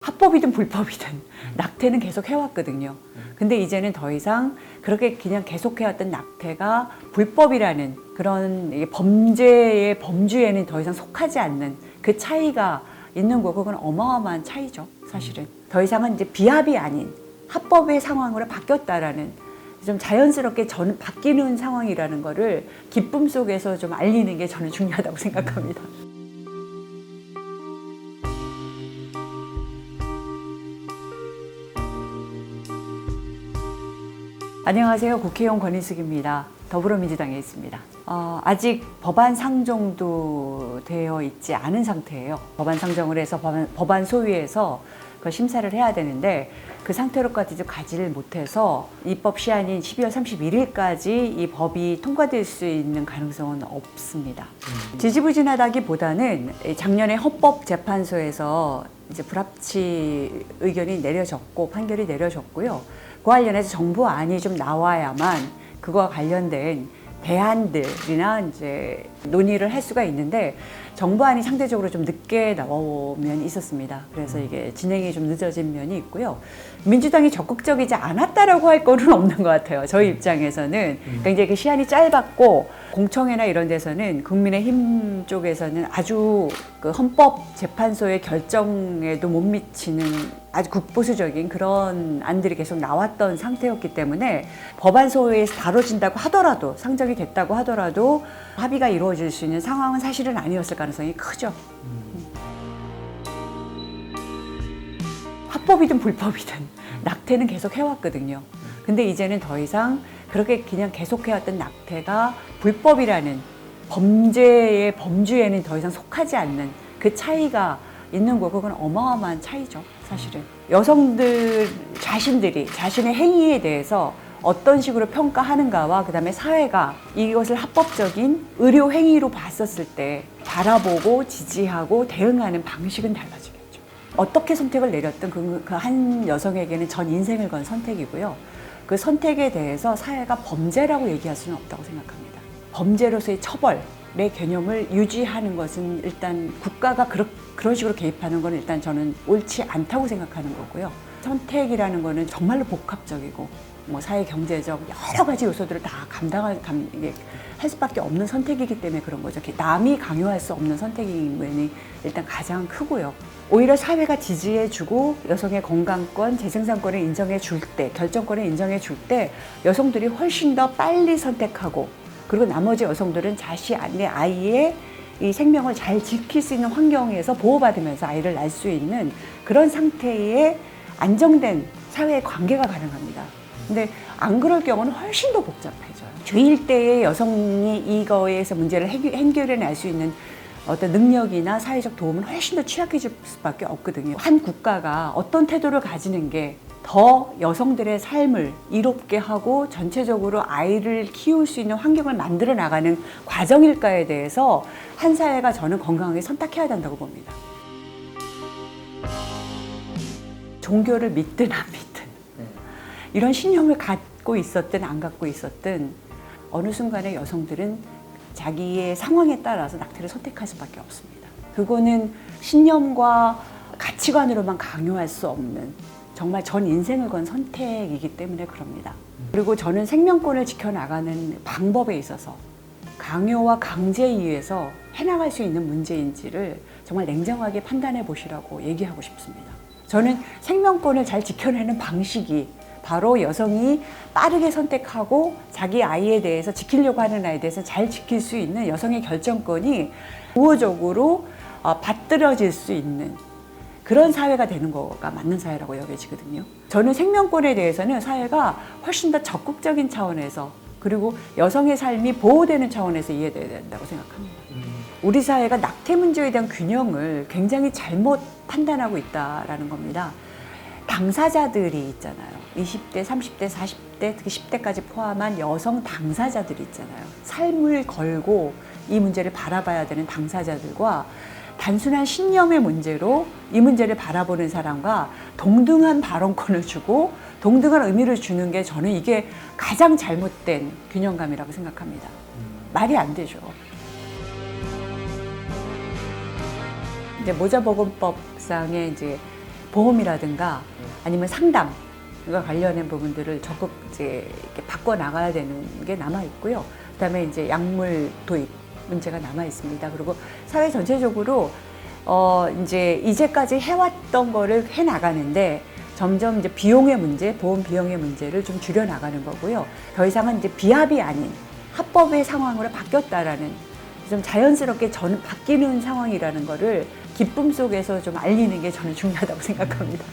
합법이든 불법이든 낙태는 계속 해왔거든요. 근데 이제는 더 이상 그렇게 그냥 계속 해왔던 낙태가 불법이라는 그런 범죄의 범주에는 더 이상 속하지 않는 그 차이가 있는 거고, 그건 어마어마한 차이죠, 사실은. 더 이상은 이제 비합이 아닌 합법의 상황으로 바뀌었다라는, 좀 자연스럽게 바뀌는 상황이라는 거를 기쁨 속에서 좀 알리는 게 저는 중요하다고 생각합니다. 안녕하세요. 국회의원 권인숙입니다. 더불어민주당에 있습니다. 아직 법안 상정도 되어 있지 않은 상태예요. 법안 상정을 해서 법안 소위에서 그 심사를 해야 되는데, 그 상태로까지 가지를 못해서 입법 시한인 12월 31일까지 이 법이 통과될 수 있는 가능성은 없습니다. 지지부진하다기보다는 작년에 헌법재판소에서 이제 불합치 의견이 내려졌고 판결이 내려졌고요. 그 관련해서 정부안이 좀 나와야만 그거와 관련된 대안들이나 이제 논의를 할 수가 있는데, 정부안이 상대적으로 좀 늦게 나온 면이 있었습니다. 그래서 이게 진행이 좀 늦어진 면이 있고요. 민주당이 적극적이지 않았다라고 할 거는 없는 것 같아요. 저희 입장에서는. 그러니까 이제 그 시한이 짧았고, 공청회나 이런 데서는 국민의힘 쪽에서는 아주 그 헌법재판소의 결정에도 못 미치는 아주 극보수적인 그런 안들이 계속 나왔던 상태였기 때문에, 법안 소위에서 다뤄진다고 하더라도, 상정이 됐다고 하더라도 합의가 이루어질 수 있는 상황은 사실은 아니었을 가능성이 크죠. 합법이든 불법이든 낙태는 계속 해왔거든요. 근데 이제는 더 이상 그렇게 그냥 계속 해왔던 낙태가 불법이라는 범죄의 범주에는 더 이상 속하지 않는 그 차이가 있는 거고, 그건 어마어마한 차이죠, 사실은. 여성들 자신들이 자신의 행위에 대해서 어떤 식으로 평가하는가와, 그 다음에 사회가 이것을 합법적인 의료 행위로 봤었을 때 바라보고 지지하고 대응하는 방식은 달라지겠죠. 어떻게 선택을 내렸든 그 한 여성에게는 전 인생을 건 선택이고요. 그 선택에 대해서 사회가 범죄라고 얘기할 수는 없다고 생각합니다. 범죄로서의 처벌의 개념을 유지하는 것은, 일단 국가가 그런 식으로 개입하는 건 일단 저는 옳지 않다고 생각하는 거고요. 선택이라는 거는 정말로 복합적이고, 뭐 사회 경제적 여러 가지 요소들을 다 할 수밖에 없는 선택이기 때문에 그런 거죠. 남이 강요할 수 없는 선택인 면이 일단 가장 크고요. 오히려 사회가 지지해주고 여성의 건강권, 재생산권을 인정해줄 때, 결정권을 인정해줄 때 여성들이 훨씬 더 빨리 선택하고, 그리고 나머지 여성들은 자신의 아이의 이 생명을 잘 지킬 수 있는 환경에서 보호받으면서 아이를 낳을 수 있는 그런 상태의 안정된 사회의 관계가 가능합니다. 근데 안 그럴 경우는 훨씬 더 복잡해져요. 주일 때의 여성이 이거에서 문제를 해결해낼 수 있는 어떤 능력이나 사회적 도움은 훨씬 더 취약해질 수밖에 없거든요. 한 국가가 어떤 태도를 가지는 게 더 여성들의 삶을 이롭게 하고 전체적으로 아이를 키울 수 있는 환경을 만들어 나가는 과정일까에 대해서 한 사회가 저는 건강하게 선택해야 된다고 봅니다. 종교를 믿든 안 믿든, 이런 신념을 갖고 있었든 안 갖고 있었든, 어느 순간에 여성들은 자기의 상황에 따라서 낙태를 선택할 수밖에 없습니다. 그거는 신념과 가치관으로만 강요할 수 없는 정말 전 인생을 건 선택이기 때문에 그럽니다. 그리고 저는 생명권을 지켜나가는 방법에 있어서 강요와 강제에 의해서 해나갈 수 있는 문제인지를 정말 냉정하게 판단해 보시라고 얘기하고 싶습니다. 저는 생명권을 잘 지켜내는 방식이 바로 여성이 빠르게 선택하고 자기 아이에 대해서, 지키려고 하는 아이에 대해서 잘 지킬 수 있는 여성의 결정권이 우호적으로 받들어질 수 있는 그런 사회가 되는 거가 맞는 사회라고 여겨지거든요. 저는 생명권에 대해서는 사회가 훨씬 더 적극적인 차원에서, 그리고 여성의 삶이 보호되는 차원에서 이해돼야 된다고 생각합니다. 우리 사회가 낙태 문제에 대한 균형을 굉장히 잘못 판단하고 있다라는 겁니다. 당사자들이 있잖아요. 20대, 30대, 40대, 특히 10대까지 포함한 여성 당사자들이 있잖아요. 삶을 걸고 이 문제를 바라봐야 되는 당사자들과, 단순한 신념의 문제로 이 문제를 바라보는 사람과 동등한 발언권을 주고 동등한 의미를 주는 게, 저는 이게 가장 잘못된 균형감이라고 생각합니다. 말이 안 되죠. 이제 모자보건법상에 이제 보험이라든가 아니면 상담과 관련된 부분들을 적극 이제 이렇게 바꿔 나가야 되는 게 남아 있고요. 그다음에 이제 약물 도입 문제가 남아 있습니다. 그리고 사회 전체적으로 이제 이제까지 해왔던 거를 해 나가는데 점점 이제 비용의 문제, 보험 비용의 문제를 좀 줄여 나가는 거고요. 더 이상은 이제 비합이 아닌 합법의 상황으로 바뀌었다라는 좀 자연스럽게 바뀌는 상황이라는 거를 기쁨 속에서 좀 알리는 게 저는 중요하다고 생각합니다.